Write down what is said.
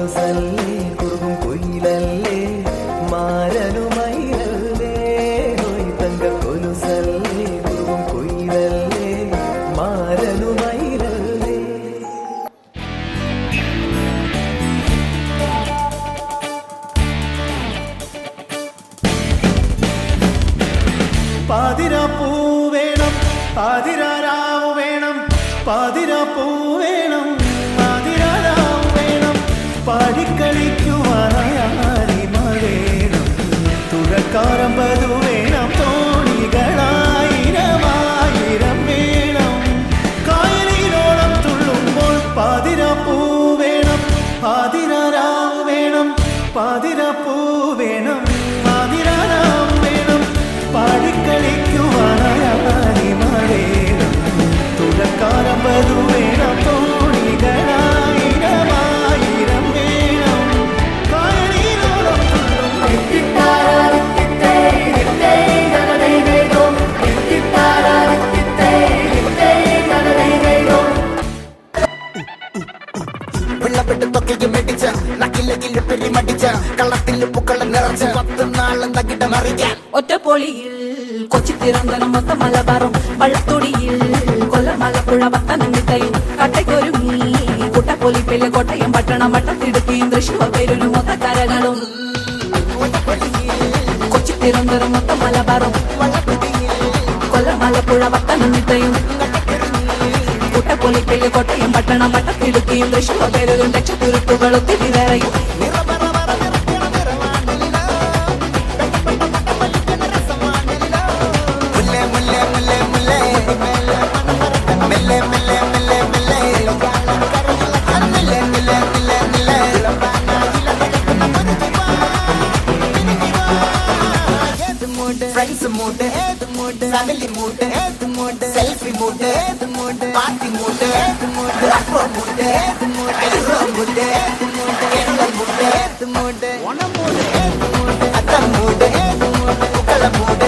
കൊലുസല്ലേ കുറുകും കുയിലല്ലേ മാരനുമയിലല്ലേ ഹോയ് തങ്ക കൊലുസല്ലേ കുറുകും കുയിലല്ലേ മാരനുമയിലല്ലേ. പാതിരാപ്പൂ വേണം പാതിരാരാവ് വേണം പാതിരാപ്പൂ വേണം പാതിരാരാവ് വേണം പാടിക്കളിക്കുവാനാരിമ വേണം തുഴക്കാരമ്പതു വേണം തോണികളായിരമായിരം വേണം കായലിനോളം തുള്ളുമ്പോൾ പാതിരാപ്പൂ വേണം പാതിരാരാവ് വേണം പാതിരാപ്പൂ വേണം പാതിരാരാവ് വേണം പാടിക്കളിക്കുവാനാരിമ വേണം തുഴക്കാരമ്പതു വേണം തോണികളായിരമായിരം വേണം കായലിനോളം വെള്ളപ്പെട്ട് തൊക്കയ്ക്ക് മെടിച്ച നക്കിലകിൽ പെരിമടിച്ച കള്ളത്തിൽ പൂക്കളം നിറച്ച് 10 നാളും തകിട മറിക്കാൻ ഒറ്റപ്പൊളിയിൽ കൊച്ചി തിരുവനന്തപുരം മൊത്തം മലബാറും വള്ളത്തൊടിയിൽ കൊല്ലം ആലപ്പുഴ പത്തനംതിട്ടയും കട്ടയ്ക്കൊരുങ്ങി കുട്ടപ്പൊലിപ്പിലെ കോട്ടയം പട്ടണം വട്ടത്തിടുക്കിയും തൃശ്ശൂർ പേരൂരും മൊത്തക്കരകളും കൊച്ചി തിരുവനന്തപുരം മൊത്തം മലബാറും കൊല്ലം ആലപ്പുഴ പത്തനംതിട്ടയും കുട്ടപ്പൊലിപ്പിലെ കോട്ടയം പട്ടണം വട്ടത്തിടുക്കിയും തൃശ്ശൂർ പേരൂരും ലക്ഷത്തുരുത്തുകൾ ഒത്തിരി വേറെയും friends mood family mood selfie mood party mood അപ്പോ മൂഡ് ഐറോ mood Kerala mood Onam mood Atham mood പൂക്കള മൂഡ്